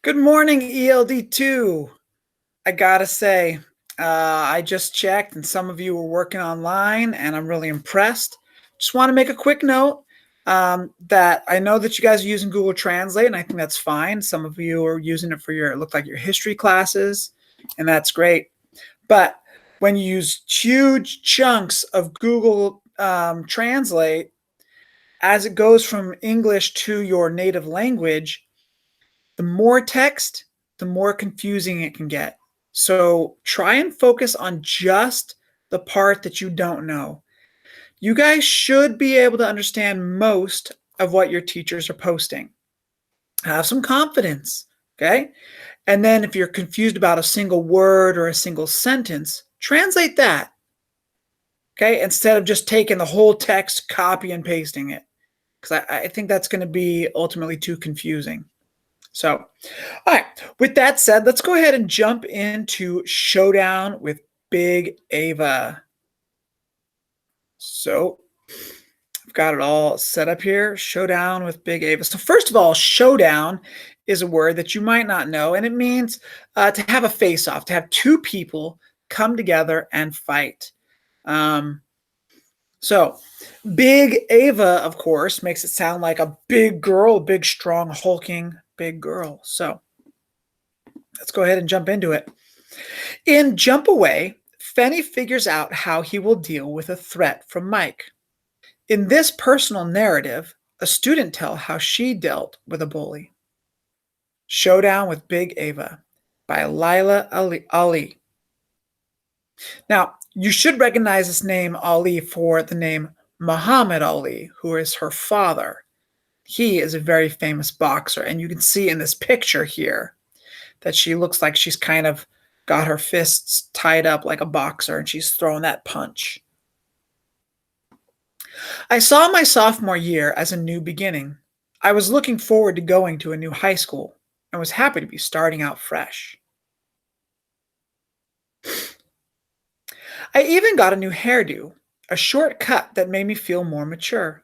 Good morning, ELD2. I gotta say, I just checked and some of you were working online and I'm really impressed. Just want to make a quick note that I know that you guys are using Google Translate and I think that's fine. Some of you are using it for it looked like your history classes, and that's great. But when you use huge chunks of Google Translate, as it goes from English to your native language, the more text, the more confusing it can get. So try and focus on just the part that you don't know. You guys should be able to understand most of what your teachers are posting. Have some confidence, okay? And then if you're confused about a single word or a single sentence, translate that, okay? Instead of just taking the whole text, copy and pasting it, because I think that's going to be ultimately too confusing. So, all right, with that said, let's go ahead and jump into Showdown with Big Eva. So, I've got it all set up here. Showdown with Big Eva. So, first of all, showdown is a word that you might not know, and it means to have a face-off, to have two people come together and fight. So, Big Eva, of course, makes it sound like a big girl, a big, strong, hulking, big girl. So, let's go ahead and jump into it. In Jump Away, Fenny figures out how he will deal with a threat from Mike. In this personal narrative, a student tells how she dealt with a bully. Showdown with Big Eva by Lila Ali. Now, you should recognize this name Ali for the name Muhammad Ali, who is her father. He is a very famous boxer, and you can see in this picture here that she looks like she's kind of got her fists tied up like a boxer and she's throwing that punch. I saw my sophomore year as a new beginning. I was looking forward to going to a new high school and was happy to be starting out fresh. I even got a new hairdo, a short cut that made me feel more mature.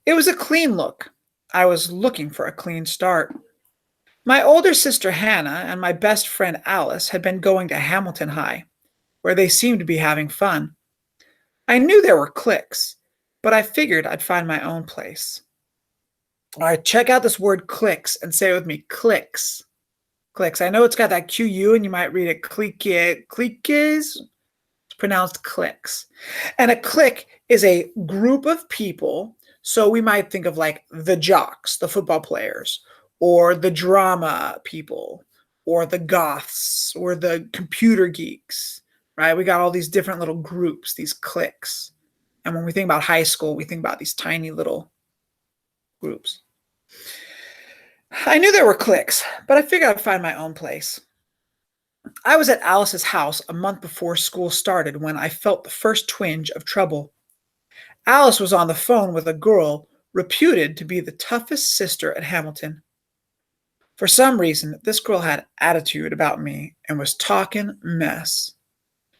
It was a clean look. I was looking for a clean start. My older sister Hannah and my best friend Alice had been going to Hamilton High, where they seemed to be having fun. I knew there were cliques, but I figured I'd find my own place. All right, check out this word cliques and say it with me, cliques. Cliques. I know it's got that QU and you might read it cliques. It's pronounced cliques. And a clique is a group of people. So we might think of like the jocks, the football players, or the drama people, or the goths, or the computer geeks, right? We got all these different little groups, these cliques. And when we think about high school, we think about these tiny little groups. I knew there were cliques, but I figured I'd find my own place. I was at Alice's house a month before school started when I felt the first twinge of trouble. Alice was on the phone with a girl reputed to be the toughest sister at Hamilton. For some reason, this girl had attitude about me and was talking mess.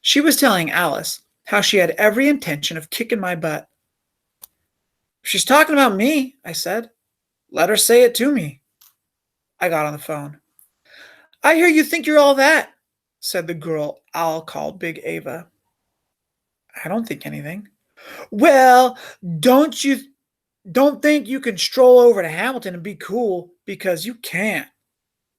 She was telling Alice how she had every intention of kicking my butt. She's talking about me, I said. Let her say it to me. I got on the phone. I hear you think you're all that, said the girl I'll call Big Eva. I don't think anything. Well, don't think you can stroll over to Hamilton and be cool, because you can't.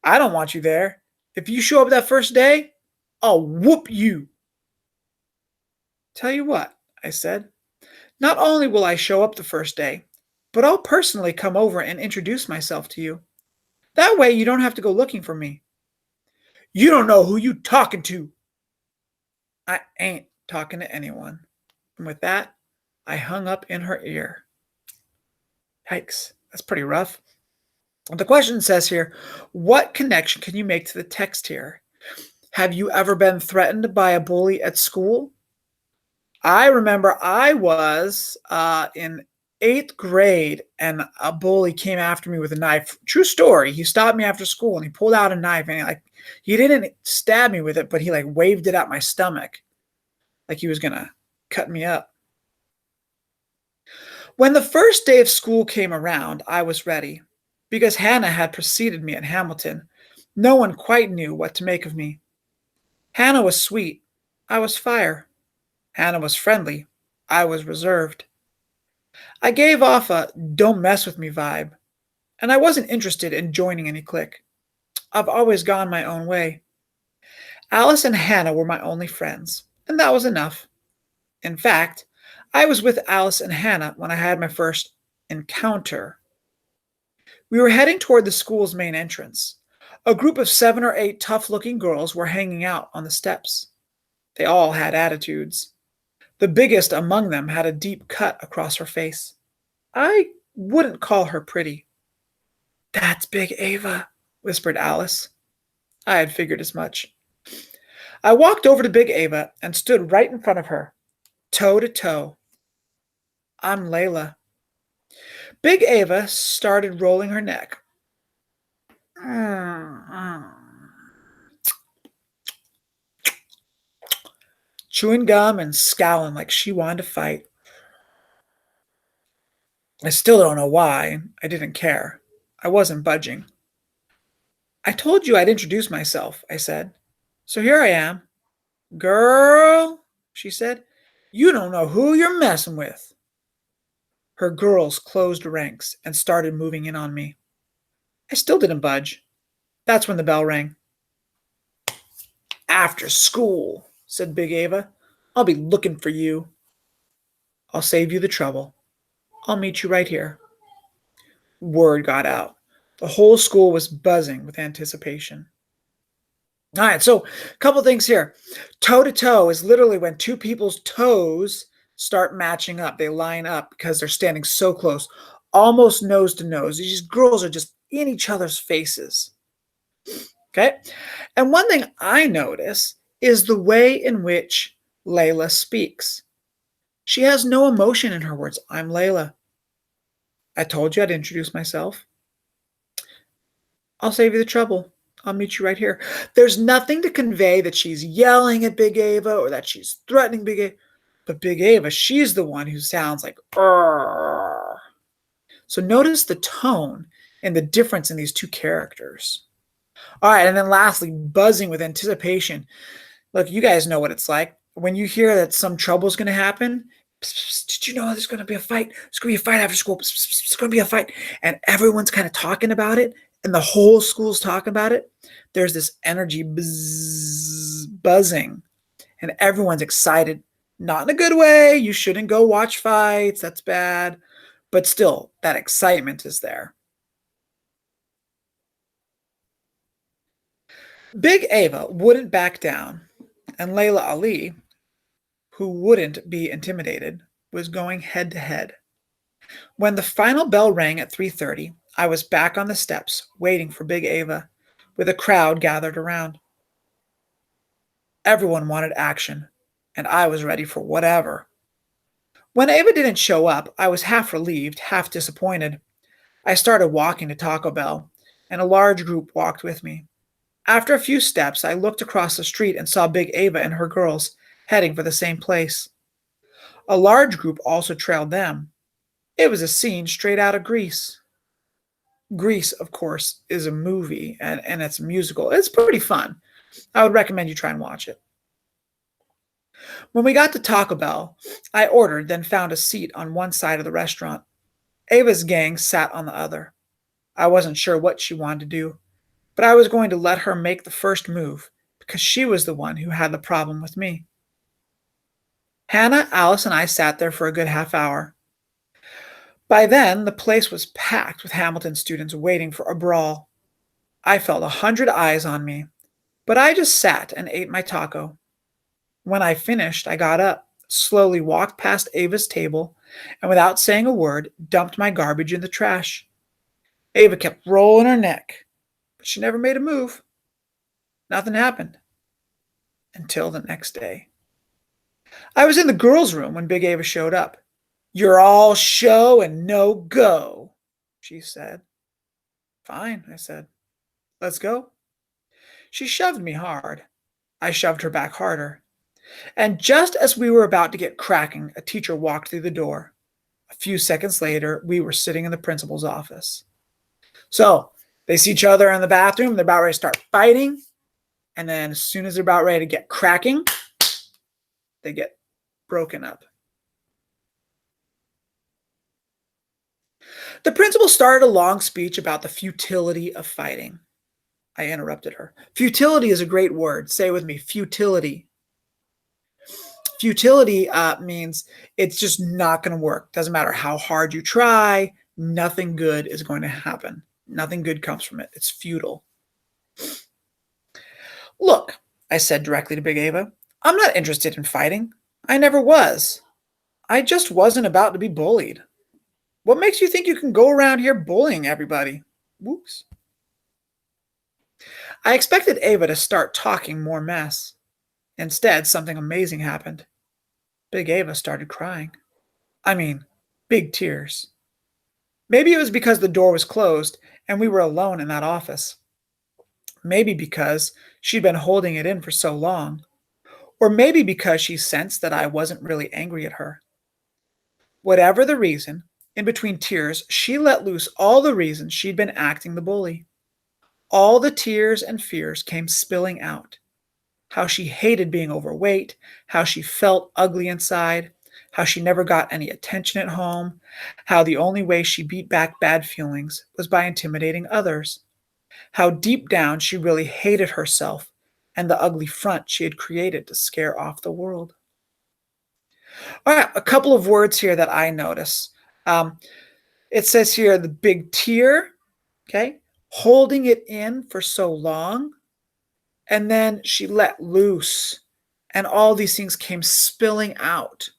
I don't want you there. If you show up that first day, I'll whoop you. Tell you what, I said. Not only will I show up the first day, but I'll personally come over and introduce myself to you. That way you don't have to go looking for me. You don't know who you talking to. I ain't talking to anyone. And with that, I hung up in her ear. Yikes, that's pretty rough. The question says here, what connection can you make to the text here? Have you ever been threatened by a bully at school? I remember I was in 8th grade and a bully came after me with a knife. True story. He stopped me after school and he pulled out a knife and he didn't stab me with it, but he waved it at my stomach like he was going to cut me up. When the first day of school came around, I was ready because Hannah had preceded me at Hamilton, No one quite knew what to make of me. Hannah was sweet. I was fire. Hannah was friendly. I was reserved. I gave off a don't mess with me vibe, and I wasn't interested in joining any clique. I've always gone my own way. Alice and Hannah were my only friends, and that was enough. In fact, I was with Alice and Hannah when I had my first encounter. We were heading toward the school's main entrance. A group of 7 or 8 tough looking girls were hanging out on the steps. They all had attitudes. The biggest among them had a deep cut across her face. I wouldn't call her pretty. That's Big Eva, whispered Alice. I had figured as much. I walked over to Big Eva and stood right in front of her, toe to toe. I'm Layla. Big Eva started rolling her neck. Chewing gum and scowling like she wanted to fight. I still don't know why. I didn't care. I wasn't budging. I told you I'd introduce myself, I said. So here I am. Girl, she said, you don't know who you're messing with. Her girls closed ranks and started moving in on me. I still didn't budge. That's when the bell rang. After school, said Big Eva. I'll be looking for you. I'll save you the trouble. I'll meet you right here. Word got out. The whole school was buzzing with anticipation. All right, so a couple things here. Toe to toe is literally when two people's toes start matching up. They line up because they're standing so close, almost nose to nose. These girls are just in each other's faces. Okay? And one thing I notice is the way in which Layla speaks. She has no emotion in her words. I'm Layla. I told you I'd introduce myself. I'll save you the trouble. I'll meet you right here. There's nothing to convey that she's yelling at Big Eva or that she's threatening Big Eva. But Big Eva, she's the one who sounds like, "Arr." So notice the tone and the difference in these two characters. All right, and then lastly, buzzing with anticipation. Look, you guys know what it's like. When you hear that some trouble is going to happen, did you know there's going to be a fight? There's going to be a fight after school. There's going to be a fight. And everyone's kind of talking about it. And the whole school's talking about it. There's this energy buzzing. And everyone's excited. Not in a good way. You shouldn't go watch fights. That's bad. But still, that excitement is there. Big Eva wouldn't back down. And Layla Ali, who wouldn't be intimidated, was going head to head. When the final bell rang at 3:30, I was back on the steps waiting for Big Eva, with a crowd gathered around. Everyone wanted action, and I was ready for whatever. When Eva didn't show up, I was half relieved, half disappointed. I started walking to Taco Bell, and a large group walked with me. After a few steps, I looked across the street and saw Big Eva and her girls heading for the same place. A large group also trailed them. It was a scene straight out of Grease. Grease, of course, is a movie and it's a musical. It's pretty fun. I would recommend you try and watch it. When we got to Taco Bell, I ordered, then found a seat on one side of the restaurant. Ava's gang sat on the other. I wasn't sure what she wanted to do, but I was going to let her make the first move because she was the one who had the problem with me. Hannah, Alice, and I sat there for a good half hour. By then, the place was packed with Hamilton students waiting for a brawl. I felt 100 eyes on me, but I just sat and ate my taco. When I finished, I got up, slowly walked past Ava's table, and without saying a word, dumped my garbage in the trash. Ava kept rolling her neck, but she never made a move. Nothing happened until the next day. I was in the girls' room when Big Ava showed up. You're all show and no go, she said. Fine, I said. Let's go. She shoved me hard. I shoved her back harder. And just as we were about to get cracking, a teacher walked through the door. A few seconds later, we were sitting in the principal's office. So, They see each other in the bathroom. They're about ready to start fighting. And then as soon as they're about ready to get cracking, they get broken up. The principal started a long speech about the futility of fighting. I interrupted her. Futility is a great word. Say it with me, futility. Futility means it's just not going to work. Doesn't matter how hard you try, nothing good is going to happen. Nothing good comes from it. It's futile. Look, I said directly to Big Eva, I'm not interested in fighting. I never was. I just wasn't about to be bullied. What makes you think you can go around here bullying everybody? Whoops. I expected Eva to start talking more mess. Instead, something amazing happened. Big Eva started crying. I mean, big tears. Maybe it was because the door was closed and we were alone in that office. Maybe because she'd been holding it in for so long. Or maybe because she sensed that I wasn't really angry at her. Whatever the reason, in between tears, she let loose all the reasons she'd been acting the bully. All the tears and fears came spilling out. How she hated being overweight, how she felt ugly inside, how she never got any attention at home, how the only way she beat back bad feelings was by intimidating others, how deep down she really hated herself and the ugly front she had created to scare off the world. All right, a couple of words here that I notice. Um, it says here the big tear, okay, holding it in for so long, and then she let loose, and all these things came spilling out.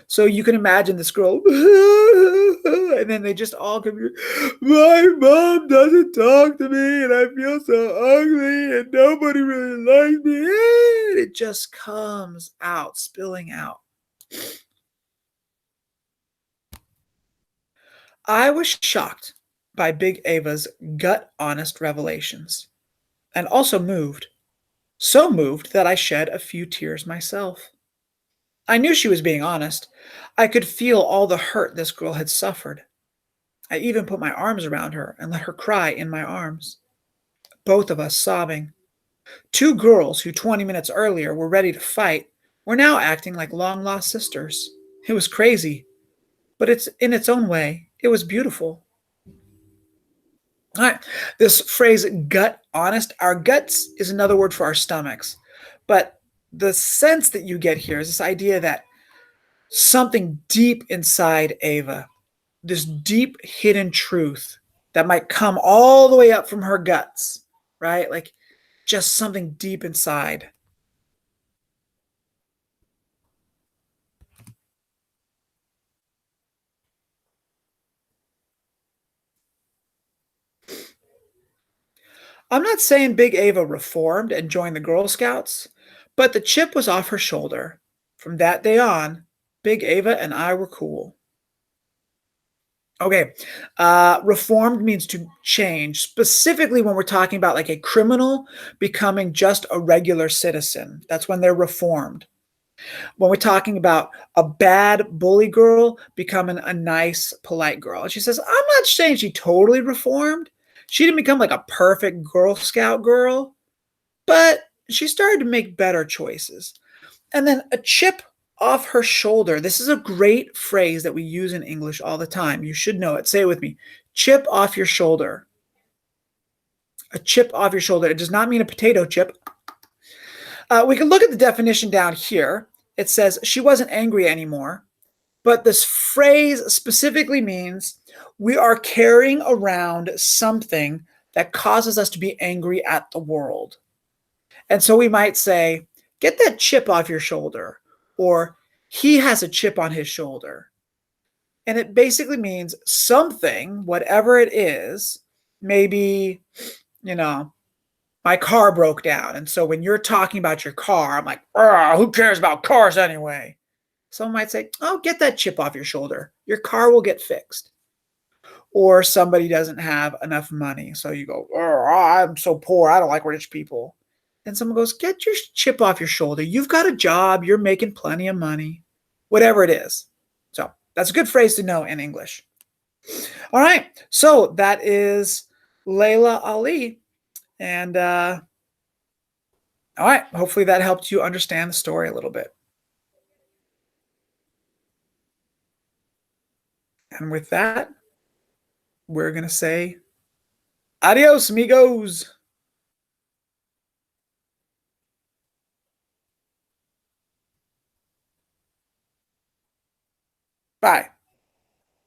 So you can imagine this girl, and then they just all come here. My mom doesn't talk to me, and I feel so ugly, and nobody really likes me. It just comes out, spilling out. I was shocked by Big Ava's gut honest revelations, and also moved. So moved that I shed a few tears myself. I knew she was being honest. I could feel all the hurt this girl had suffered. I even put my arms around her and let her cry in my arms. Both of us sobbing. Two girls who 20 minutes earlier were ready to fight were now acting like long lost sisters. It was crazy, but in its own way, it was beautiful. All right, this phrase gut honest, our guts is another word for our stomachs. But the sense that you get here is this idea that something deep inside Ava, this deep hidden truth that might come all the way up from her guts, right? Like just something deep inside. I'm not saying Big Ava reformed and joined the Girl Scouts, but the chip was off her shoulder. From that day on, Big Ava and I were cool. Okay, reformed means to change, specifically when we're talking about like a criminal becoming just a regular citizen. That's when they're reformed. When we're talking about a bad bully girl becoming a nice, polite girl. And she says, I'm not saying she totally reformed. She didn't become like a perfect Girl Scout girl, but she started to make better choices. And then a chip off her shoulder. This is a great phrase that we use in English all the time. You should know it. Say it with me. Chip off your shoulder. A chip off your shoulder. It does not mean a potato chip. We can look at the definition down here. It says she wasn't angry anymore. But this phrase specifically means we are carrying around something that causes us to be angry at the world. And so we might say, get that chip off your shoulder, or he has a chip on his shoulder. And it basically means something, whatever it is, maybe, you know, my car broke down. And so when you're talking about your car, I'm like, who cares about cars anyway? Someone might say, oh, get that chip off your shoulder. Your car will get fixed. Or somebody doesn't have enough money. So you go, oh, I'm so poor. I don't like rich people. And someone goes, get your chip off your shoulder. You've got a job. You're making plenty of money. Whatever it is. So that's a good phrase to know in English. All right. So that is Layla Ali. And all right, hopefully that helped you understand the story a little bit. And with that, we're going to say adios, amigos. Bye.